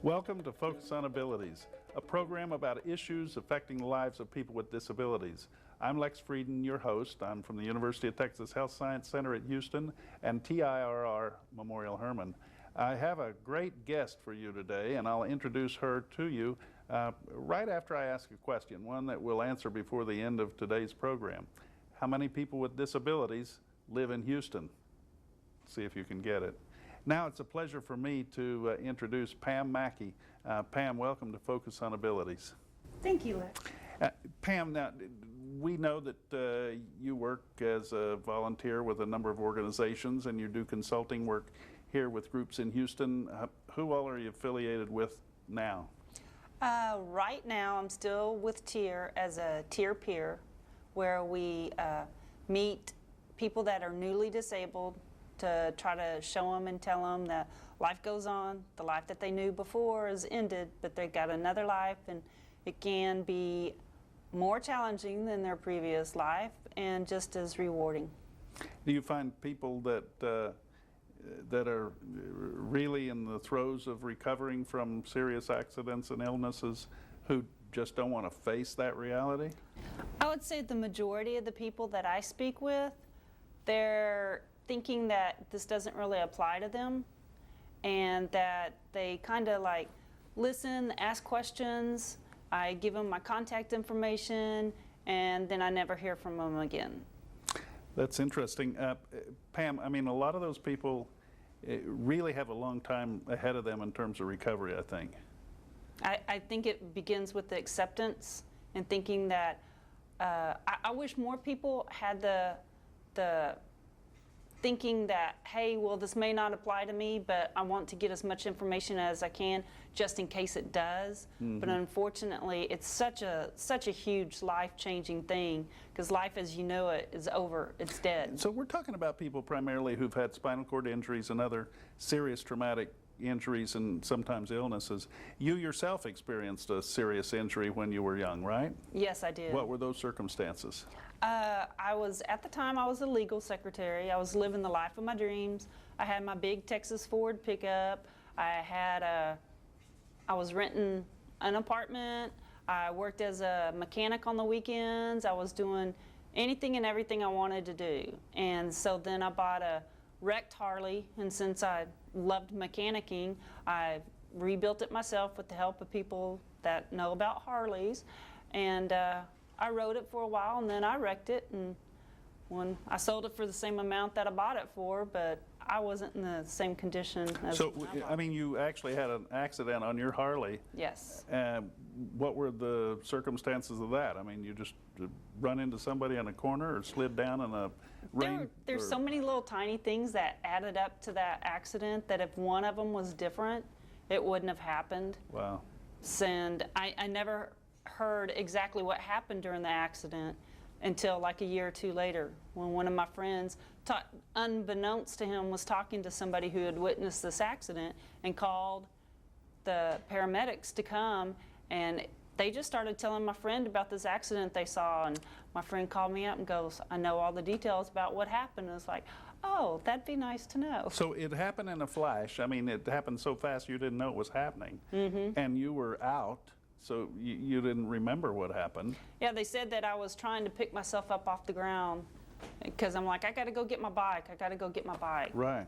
Welcome to Focus on Abilities, a program about issues affecting the lives of people with disabilities. I'm Lex Frieden, your host. I'm from the University of Texas Health Science Center at Houston and TIRR Memorial Hermann. I have a great guest for you today, and I'll introduce her to you right after I ask a question, one that we'll answer before the end of today's program. How many people with disabilities live in Houston? See if you can get it. Now it's a pleasure for me to introduce Pam Mackie. Pam, welcome to Focus on Abilities. Thank you, Lex. Pam, now we know that you work as a volunteer with a number of organizations and you do consulting work here with groups in Houston. Who all are you affiliated with now? Right now I'm still with TIR as a TIR peer, where we meet people that are newly disabled to try to show them and tell them that life goes on. The life that they knew before is ended, but they've got another life, and it can be more challenging than their previous life and just as rewarding. Do you find people that are really in the throes of recovering from serious accidents and illnesses who just don't want to face that reality? I would say the majority of the people that I speak with, they're thinking that this doesn't really apply to them, and that they kind of like listen, ask questions, I give them my contact information, and then I never hear from them again. That's interesting. Pam, I mean, a lot of those people really have a long time ahead of them in terms of recovery, I think. I think it begins with the acceptance and thinking that I wish more people had the thinking that, hey, well, this may not apply to me, but I want to get as much information as I can just in case it does. Mm-hmm. But unfortunately, it's such a huge life-changing thing, because life as you know it is over, it's dead. So we're talking about people primarily who've had spinal cord injuries and other serious traumatic injuries and sometimes illnesses. You yourself experienced a serious injury when you were young, right? Yes, I did. What were those circumstances? At the time I was a legal secretary. I was living the life of my dreams. I had my big Texas Ford pickup. I was renting an apartment. I worked as a mechanic on the weekends. I was doing anything and everything I wanted to do. And so then I bought a wrecked Harley, and since I loved mechanicking, I rebuilt it myself with the help of people that know about Harleys. And I rode it for a while, and then I wrecked it, and when I sold it for the same amount that I bought it for, but I wasn't in the same condition as So, I mean, you actually had an accident on your Harley. Yes. What were the circumstances of that? I mean, you just run into somebody on a corner or slid down in a rain? There's so many little tiny things that added up to that accident that if one of them was different, it wouldn't have happened. Wow. And I never heard exactly what happened during the accident until like a year or two later, when one of my friends, unbeknownst to him, was talking to somebody who had witnessed this accident and called the paramedics to come, and they just started telling my friend about this accident they saw, and my friend called me up and goes, I know all the details about what happened. And it's like, oh, that'd be nice to know. So it happened in a flash. I mean, it happened so fast you didn't know it was happening. Mm-hmm. And you were out. So you didn't remember what happened. Yeah, they said that I was trying to pick myself up off the ground because I'm like, I got to go get my bike. I got to go get my bike. Right.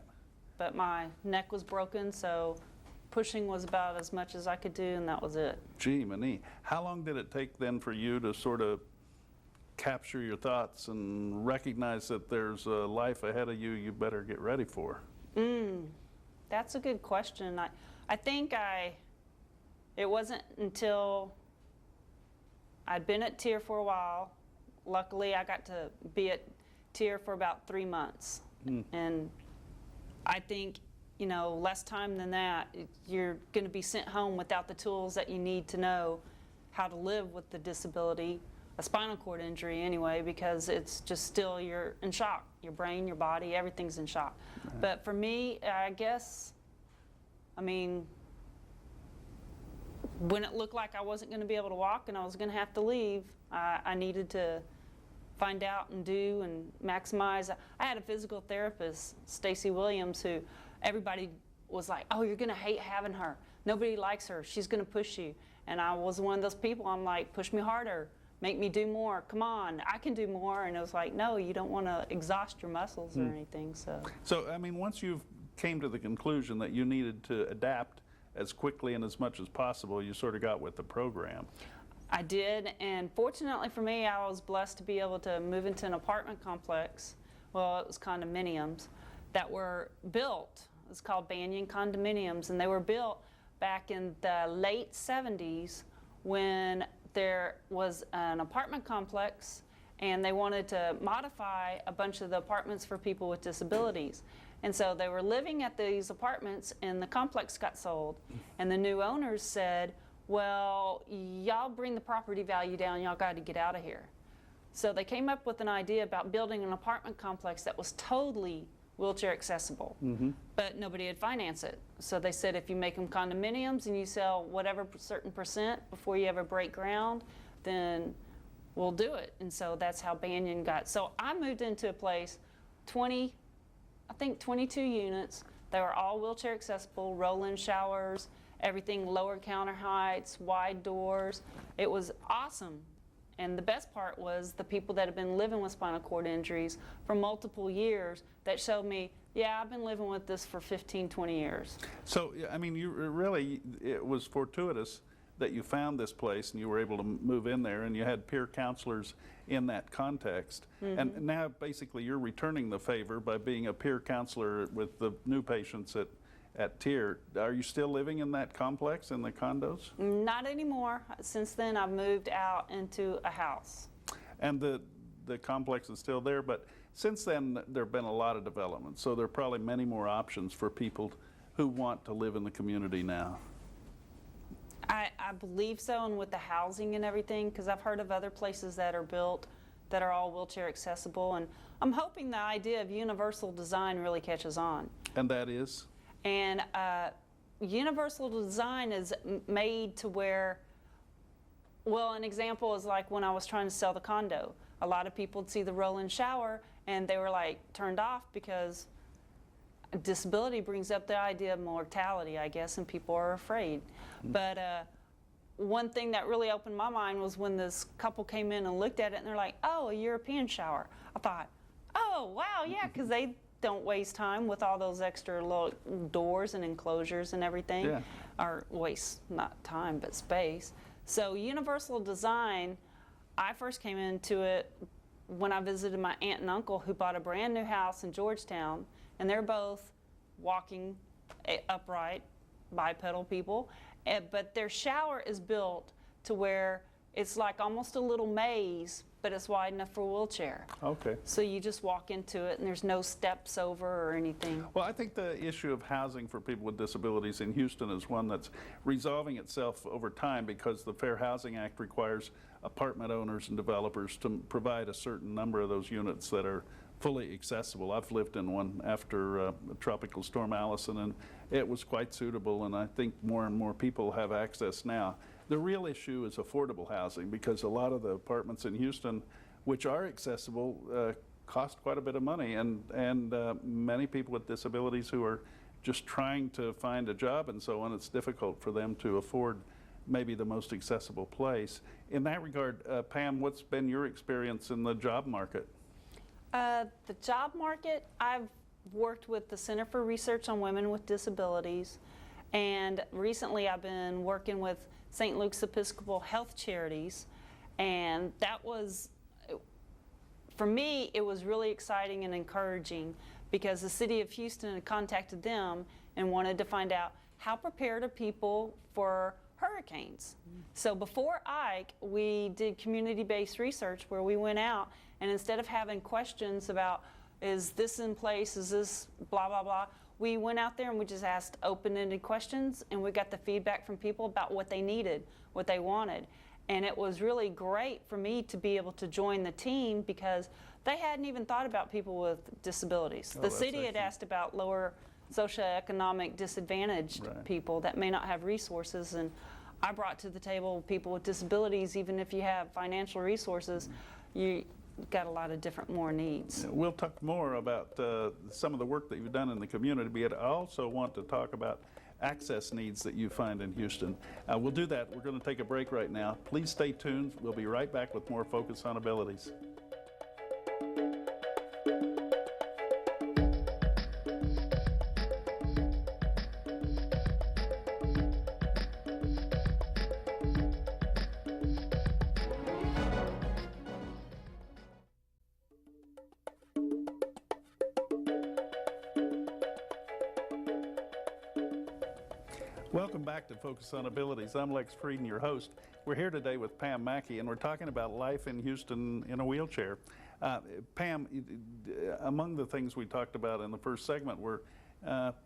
But my neck was broken, so pushing was about as much as I could do, and that was it. Gee, Mani. How long did it take then for you to sort of capture your thoughts and recognize that there's a life ahead of you you better get ready for? That's a good question. I think it wasn't until I'd been at TIR for a while. Luckily, I got to be at TIR for about 3 months. And I think, you know, less time than that, you're going to be sent home without the tools that you need to know how to live with the disability, a spinal cord injury anyway, because it's just still, you're in shock. Your brain, your body, everything's in shock. Right. But for me, I guess, I mean, when it looked like I wasn't going to be able to walk and I was going to have to leave, I needed to find out and do and maximize. I had a physical therapist, Stacy Williams, who everybody was like, oh, you're gonna hate having her. Nobody likes her, she's gonna push you. And I was one of those people, I'm like, push me harder, make me do more, come on, I can do more. And it was like, no, you don't wanna exhaust your muscles or anything, so. So, I mean, once you came to the conclusion that you needed to adapt as quickly and as much as possible, you sort of got with the program. I did, and fortunately for me, I was blessed to be able to move into an apartment complex. Well, it was condominiums that were built. It's called Banyan condominiums, and they were built back in the late 70s when there was an apartment complex and they wanted to modify a bunch of the apartments for people with disabilities. And so they were living at these apartments and the complex got sold. And the new owners said, well, y'all bring the property value down, y'all got to get out of here. So they came up with an idea about building an apartment complex that was totally wheelchair accessible, but nobody had financed it. So they said, if you make them condominiums and you sell whatever certain percent before you ever break ground, then we'll do it. And so that's how Banyan got. So I moved into a place, 22 units. They were all wheelchair accessible, roll-in showers, everything, lower counter heights, wide doors. It was awesome. And the best part was the people that have been living with spinal cord injuries for multiple years that showed me, yeah, I've been living with this for 15, 20 years. So, I mean, it was fortuitous that you found this place and you were able to move in there and you had peer counselors in that context. And now basically you're returning the favor by being a peer counselor with the new patients at Tier. Are you still living in that complex, in the condos? Not anymore. Since then, I've moved out into a house. And the complex is still there, but since then, there have been a lot of development, so there are probably many more options for people who want to live in the community now. I believe so, and with the housing and everything, because I've heard of other places that are built that are all wheelchair accessible, and I'm hoping the idea of universal design really catches on. And that is? And universal design is made to where, well, an example is like when I was trying to sell the condo. A lot of people would see the roll-in shower and they were like turned off because disability brings up the idea of mortality, I guess, and people are afraid. But one thing that really opened my mind was when this couple came in and looked at it and they're like, oh, a European shower. I thought, oh, wow, yeah, because they don't waste time with all those extra little doors and enclosures and everything. Yeah. Or waste, not time, but space. So universal design, I first came into it when I visited my aunt and uncle who bought a brand new house in Georgetown, and they're both walking upright, bipedal people, but their shower is built to where it's like almost a little maze, but it's wide enough for a wheelchair. Okay. So you just walk into it and there's no steps over or anything. Well, I think the issue of housing for people with disabilities in Houston is one that's resolving itself over time because the Fair Housing Act requires apartment owners and developers to provide a certain number of those units that are fully accessible. I've lived in one after Tropical Storm Allison, and it was quite suitable, and I think more and more people have access now. The real issue is affordable housing because a lot of the apartments in Houston, which are accessible, cost quite a bit of money, and many people with disabilities who are just trying to find a job and so on, it's difficult for them to afford maybe the most accessible place. In that regard, Pam, what's been your experience in the job market? The job market, I've worked with the Center for Research on Women with Disabilities, and recently I've been working with St. Luke's Episcopal Health Charities, and that was, for me, it was really exciting and encouraging because the city of Houston had contacted them and wanted to find out how prepared are people for hurricanes. So before Ike, we did community-based research where we went out and instead of having questions about, is this in place, is this blah, blah, blah, we went out there and we just asked open-ended questions and we got the feedback from people about what they needed, what they wanted. And it was really great for me to be able to join the team because they hadn't even thought about people with disabilities. The city had asked about lower socioeconomic disadvantaged people that may not have resources, and I brought to the table people with disabilities. Even if you have financial resources, got a lot of different more needs. We'll talk more about some of the work that you've done in the community, but I also want to talk about access needs that you find in Houston. We'll do that. We're going to take a break right now. Please stay tuned. We'll be right back with more Focus on Abilities. Welcome back to Focus on Abilities. I'm Lex Frieden, your host. We're here today with Pam Mackie, and we're talking about life in Houston in a wheelchair. Pam, among the things we talked about in the first segment were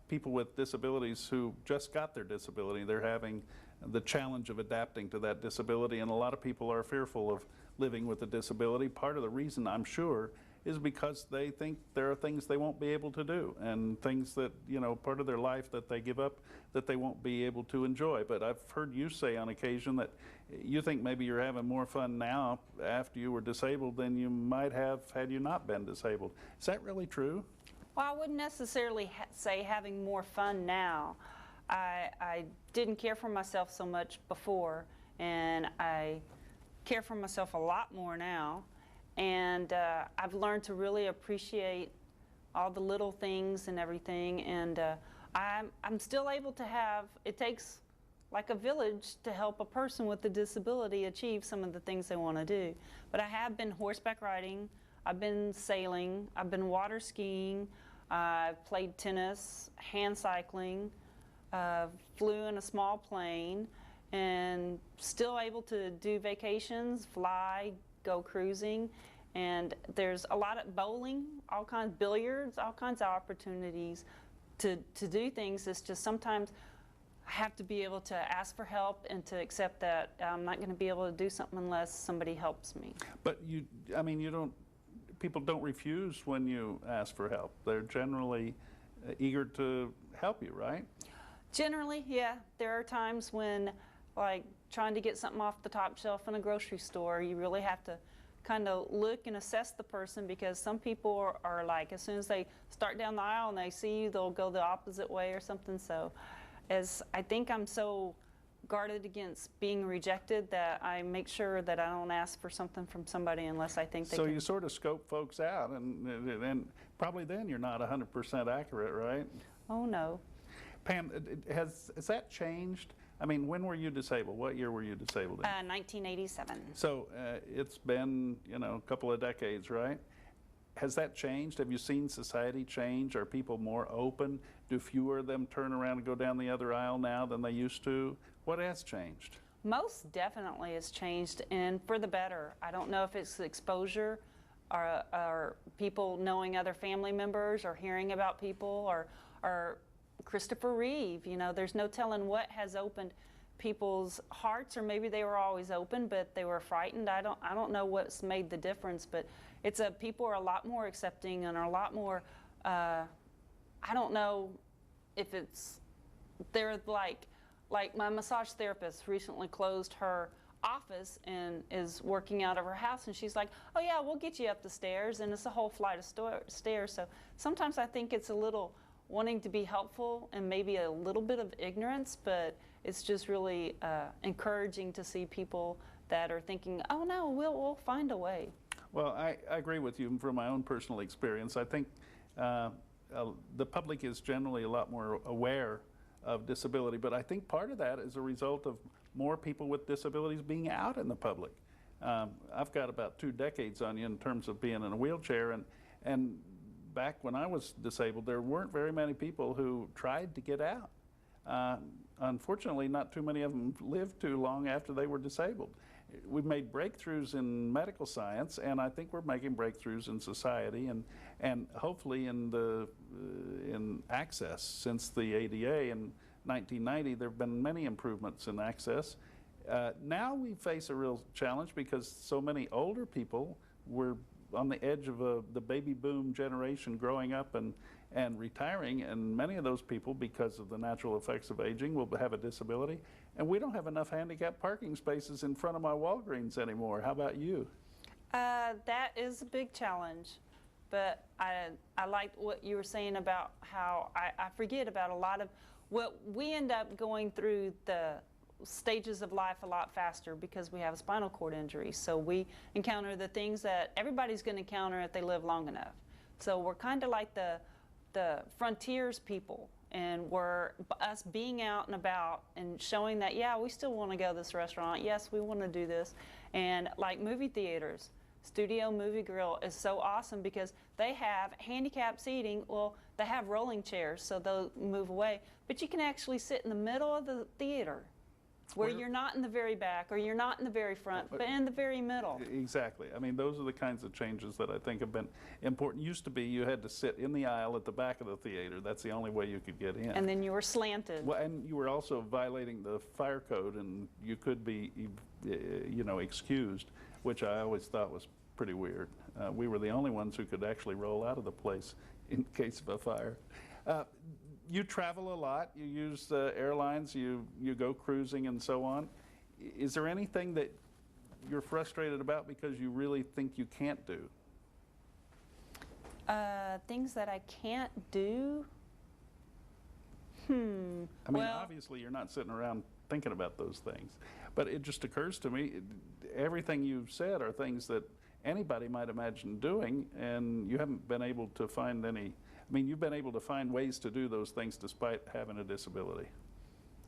people with disabilities who just got their disability. They're having the challenge of adapting to that disability, and a lot of people are fearful of living with a disability. Part of the reason, I'm sure, is because they think there are things they won't be able to do, and things that, you know, part of their life that they give up that they won't be able to enjoy. But I've heard you say on occasion that you think maybe you're having more fun now after you were disabled than you might have had you not been disabled. Is that really true? Well, I wouldn't necessarily say having more fun now. I didn't care for myself so much before, and I care for myself a lot more now. And I've learned to really appreciate all the little things and everything. And I'm still able to have, it takes like a village to help a person with a disability achieve some of the things they want to do. But I have been horseback riding, I've been sailing, I've been water skiing, I've played tennis, hand cycling, flew in a small plane, and still able to do vacations, fly, go cruising, and there's a lot of bowling, all kinds of billiards, all kinds of opportunities to do things. It's just sometimes I have to be able to ask for help and to accept that I'm not going to be able to do something unless somebody helps me. But people don't refuse when you ask for help. They're generally eager to help you, right? Generally, yeah. There are times when, like, trying to get something off the top shelf in a grocery store, you really have to kind of look and assess the person, because some people are like, as soon as they start down the aisle and they see you, they'll go the opposite way or something. So as I think I'm so guarded against being rejected that I make sure that I don't ask for something from somebody unless I think they So can. you sort of scope folks out, and probably then you're not 100% accurate, right? Oh, no. Pam, has that changed? I mean, when were you disabled? What year were you disabled in? 1987. So it's been, a couple of decades, right? Has that changed? Have you seen society change? Are people more open? Do fewer of them turn around and go down the other aisle now than they used to? What has changed? Most definitely has changed, and for the better. I don't know if it's exposure or people knowing other family members or hearing about people or Christopher Reeve. There's no telling what has opened people's hearts, or maybe they were always open but they were frightened. I don't know what's made the difference, but people are a lot more accepting and are a lot more I don't know if they're like my massage therapist recently closed her office and is working out of her house, and she's like, oh yeah, we'll get you up the stairs, and it's a whole flight of stairs. So sometimes I think it's a little wanting to be helpful and maybe a little bit of ignorance, but it's just really encouraging to see people that are thinking, oh no, we'll find a way. Well, I agree with you from my own personal experience. I think the public is generally a lot more aware of disability, but I think part of that is a result of more people with disabilities being out in the public. I've got about 2 decades on you in terms of being in a wheelchair, and back when I was disabled, there weren't very many people who tried to get out. Unfortunately, not too many of them lived too long after they were disabled. We've made breakthroughs in medical science, and I think we're making breakthroughs in society and hopefully in access. Since the ADA in 1990, there have been many improvements in access. Now we face a real challenge because so many older people were on the edge of the baby boom generation growing up and retiring, and many of those people, because of the natural effects of aging, will have a disability. And we don't have enough handicapped parking spaces in front of my Walgreens anymore. How about you? That is a big challenge, but I liked what you were saying about how I forget about a lot of what we end up going through the stages of life a lot faster because we have a spinal cord injury. So we encounter the things that everybody's going to encounter if they live long enough. So we're kind of like the frontiers people, and we're us being out and about and showing that, yeah, we still want to go to this restaurant. Yes, we want to do this. And like movie theaters, Studio Movie Grill is so awesome because they have handicapped seating. Well, they have rolling chairs, so they'll move away. But you can actually sit in the middle of the theater where you're not in the very back or you're not in the very front, but in the very middle. Exactly. I mean, those are the kinds of changes that I think have been important. Used to be you had to sit in the aisle at the back of the theater. That's the only way you could get in. And then you were slanted. Well, and you were also violating the fire code, and you could be, excused, which I always thought was pretty weird. We were the only ones who could actually roll out of the place in case of a fire. You travel a lot. You use airlines. You go cruising and so on. Is there anything that you're frustrated about because you really think you can't do? Things that I can't do? I mean, obviously you're not sitting around thinking about those things, but it just occurs to me, everything you've said are things that anybody might imagine doing, and you haven't been able to find any. I mean, you've been able to find ways to do those things despite having a disability.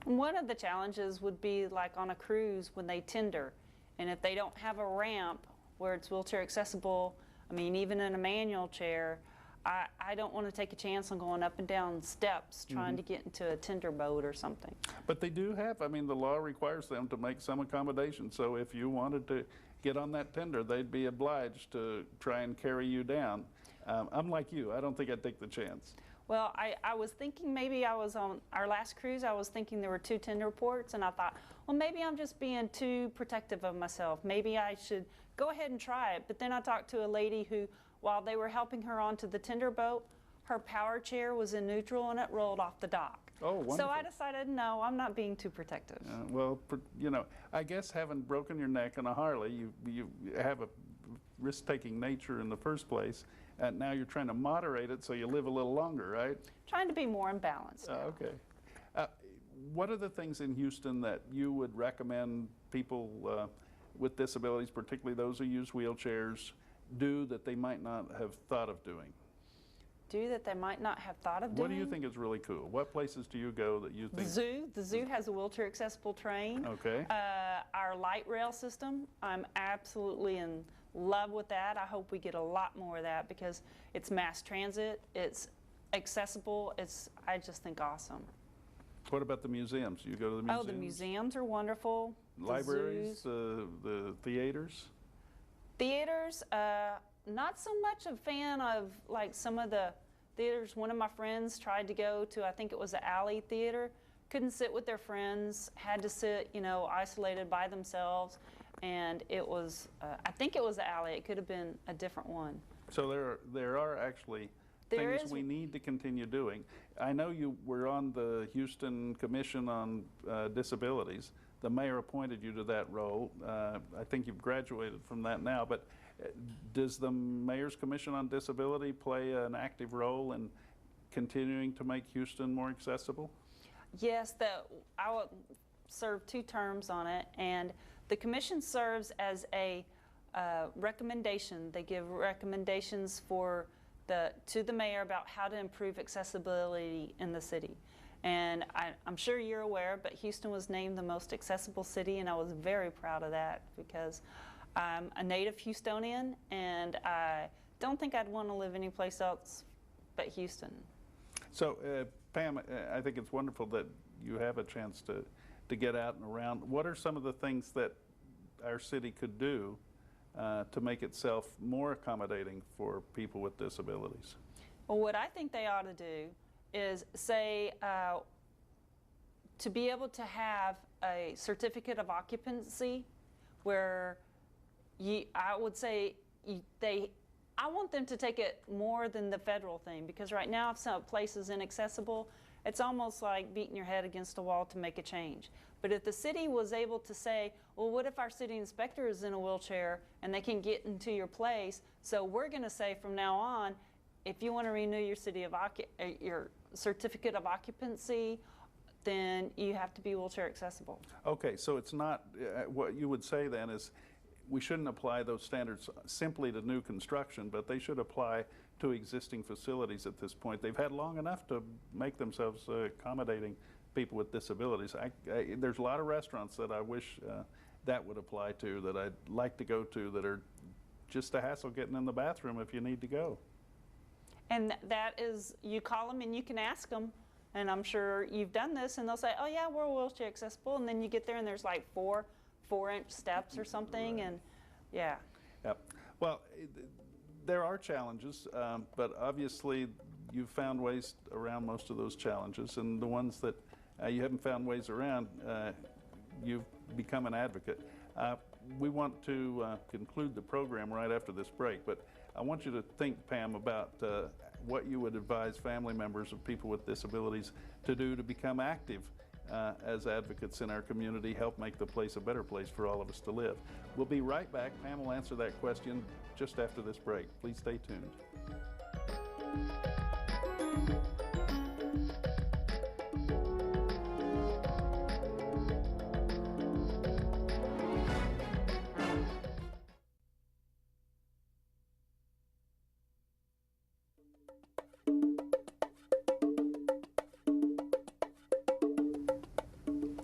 One of the challenges would be like on a cruise when they tender, and if they don't have a ramp where it's wheelchair accessible, I mean, even in a manual chair, I don't want to take a chance on going up and down steps trying to get into a tender boat or something. But they do have, I mean, the law requires them to make some accommodation. So if you wanted to get on that tender, they'd be obliged to try and carry you down. I'm like you. I don't think I'd take the chance. Well, I was thinking maybe I was on our last cruise, I was thinking there were 2 tender ports, and I thought, well, maybe I'm just being too protective of myself. Maybe I should go ahead and try it. But then I talked to a lady who, while they were helping her onto the tender boat, her power chair was in neutral and it rolled off the dock. Oh, wonderful. So I decided, no, I'm not being too protective. Well, I guess having broken your neck on a Harley, you have a risk-taking nature in the first place, and now you're trying to moderate it so you live a little longer, right? Trying to be more in balance now. Okay. What are the things in Houston that you would recommend people with disabilities, particularly those who use wheelchairs, do that they might not have thought of doing? Do that they might not have thought of doing? What do you think is really cool? What places do you go that you think? The zoo has a wheelchair accessible train. Okay. Our light rail system, I'm absolutely in love with that. I hope we get a lot more of that because it's mass transit, it's accessible, I just think awesome. What about the museums? You go to the museums? Oh, the museums are wonderful. Libraries, the theaters? Theaters, not so much a fan of like some of the theaters. One of my friends tried to go to, I think it was the Alley Theater, couldn't sit with their friends, had to sit, isolated by themselves, and it was, I think it was the Alley. It could have been a different one. So there are actually things we need to continue doing. I know you were on the Houston Commission on Disabilities. The mayor appointed you to that role. I think you've graduated from that now, but does the Mayor's Commission on Disability play an active role in continuing to make Houston more accessible? Yes, I will serve 2 terms on it, and the commission serves as a recommendation. They give recommendations to the mayor about how to improve accessibility in the city. And I'm sure you're aware, but Houston was named the most accessible city, and I was very proud of that because I'm a native Houstonian, and I don't think I'd want to live anyplace else but Houston. So, Pam, I think it's wonderful that you have a chance to get out and around. What are some of the things that our city could do to make itself more accommodating for people with disabilities? Well, what I think they ought to do is say to be able to have a certificate of occupancy where I would say I want them to take it more than the federal thing, because right now if some place is inaccessible, it's almost like beating your head against a wall to make a change. But if the city was able to say, well, what if our city inspector is in a wheelchair and they can get into your place? So we're going to say from now on, if you want to renew your your certificate of occupancy, then you have to be wheelchair accessible. Okay, so it's not, what you would say then is we shouldn't apply those standards simply to new construction, but they should apply to existing facilities at this point. They've had long enough to make themselves accommodating people with disabilities. There's a lot of restaurants that I wish that would apply to, that I'd like to go to, that are just a hassle getting in the bathroom if you need to go. And that is, you call them and you can ask them, and I'm sure you've done this, and they'll say, oh yeah, we're wheelchair accessible, and then you get there and there's like four-inch steps or something, right. And yeah. Yep. Well, there are challenges, but obviously you've found ways around most of those challenges, and the ones that you haven't found ways around, you've become an advocate. We want to conclude the program right after this break, but I want you to think, Pam, about what you would advise family members of people with disabilities to do to become active as advocates in our community, help make the place a better place for all of us to live. We'll be right back. Pam will answer that question just after this break. Please stay tuned.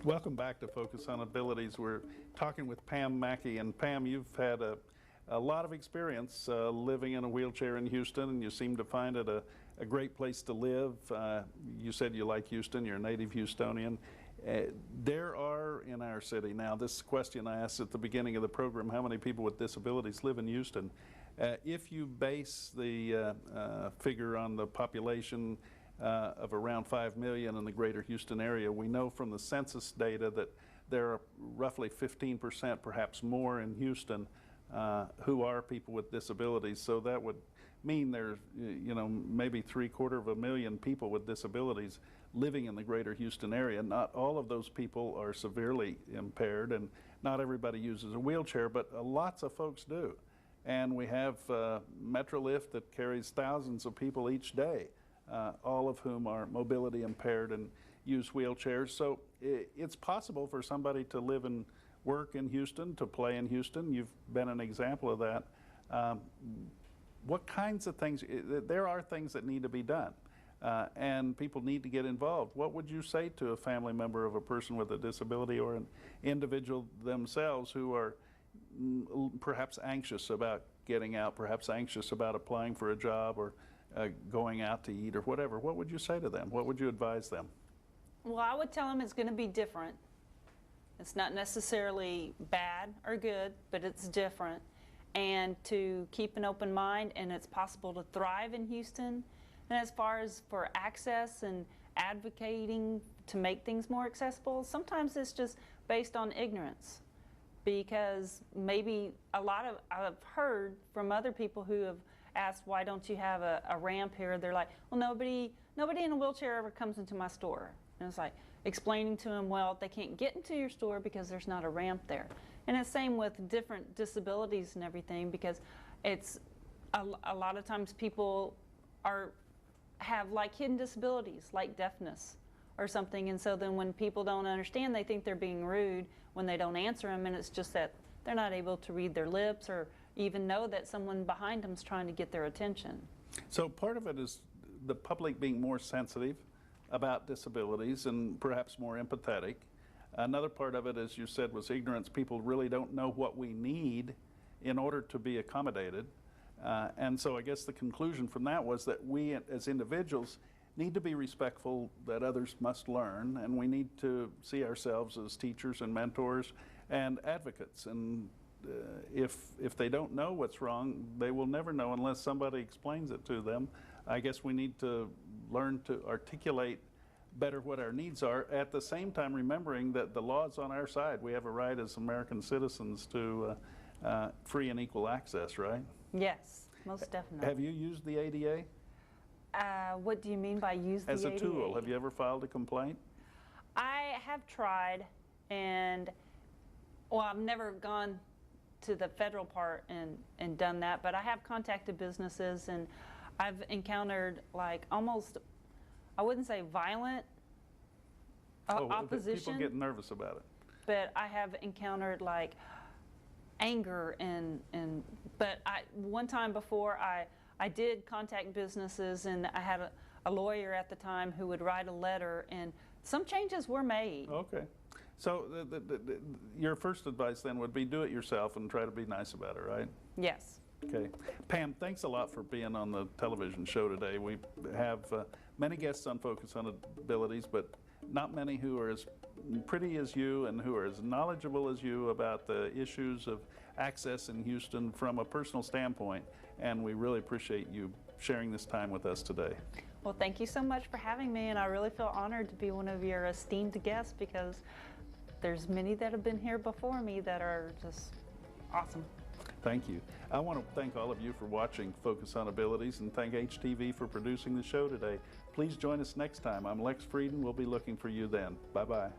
Welcome back to Focus on Abilities. We're talking with Pam Mackie, and Pam, you've had a lot of experience living in a wheelchair in Houston, and you seem to find it a great place to live. You said you like Houston, you're a native Houstonian. There are in our city now, this question I asked at the beginning of the program, how many people with disabilities live in Houston? If you base the figure on the population of around 5 million in the greater Houston area, we know from the census data that there are roughly 15%, perhaps more, in Houston who are people with disabilities. So that would mean there's, maybe 750,000 people with disabilities living in the greater Houston area. Not all of those people are severely impaired, and not everybody uses a wheelchair, but lots of folks do. And we have Metrolift that carries thousands of people each day, all of whom are mobility impaired and use wheelchairs. So it's possible for somebody to live and work in Houston, to play in Houston. You've been an example of that. What kinds of things, there are things that need to be done, and people need to get involved. What would you say to a family member of a person with a disability, or an individual themselves who are perhaps anxious about getting out, perhaps anxious about applying for a job, or going out to eat, or whatever? What would you say to them? What would you advise them? Well, I would tell them it's going to be different. It's not necessarily bad or good, but it's different. And to keep an open mind, and it's possible to thrive in Houston. And as far as for access and advocating to make things more accessible, sometimes it's just based on ignorance. Because maybe I've heard from other people who have asked, why don't you have a ramp here? They're like, well, nobody in a wheelchair ever comes into my store. And it's like explaining to them, well, they can't get into your store because there's not a ramp there. And it's same with different disabilities and everything, because it's a lot of times people have like hidden disabilities, like deafness or something. And so then when people don't understand, they think they're being rude when they don't answer them, and it's just that they're not able to read their lips or even know that someone behind them is trying to get their attention. So part of it is the public being more sensitive about disabilities and perhaps more empathetic. Another part of it, as you said, was ignorance. People really don't know what we need in order to be accommodated. And so I guess the conclusion from that was that we as individuals need to be respectful that others must learn, and we need to see ourselves as teachers and mentors and advocates. And if they don't know what's wrong, they will never know unless somebody explains it to them. I guess we need to learn to articulate better what our needs are, at the same time remembering that the law is on our side. We have a right as American citizens to free and equal access, right? Yes, most definitely. Have you used the ADA? What do you mean by use the As a ADA? tool, have you ever filed a complaint? I have tried, and well, I've never gone to the federal part and done that, but I have contacted businesses, and I've encountered like almost, I wouldn't say violent opposition. People get nervous about it. But I have encountered like anger but one time before I did contact businesses, and I had a lawyer at the time who would write a letter, and some changes were made. Okay. So your first advice then would be do it yourself and try to be nice about it, right? Yes. Okay. Pam, thanks a lot for being on the television show today. We have many guests on Focus on Abilities, but not many who are as pretty as you and who are as knowledgeable as you about the issues of access in Houston from a personal standpoint. And we really appreciate you sharing this time with us today. Well, thank you so much for having me, and I really feel honored to be one of your esteemed guests, because there's many that have been here before me that are just awesome. Thank you. I want to thank all of you for watching Focus on Abilities, and thank HTV for producing the show today. Please join us next time. I'm Lex Frieden. We'll be looking for you then. Bye-bye.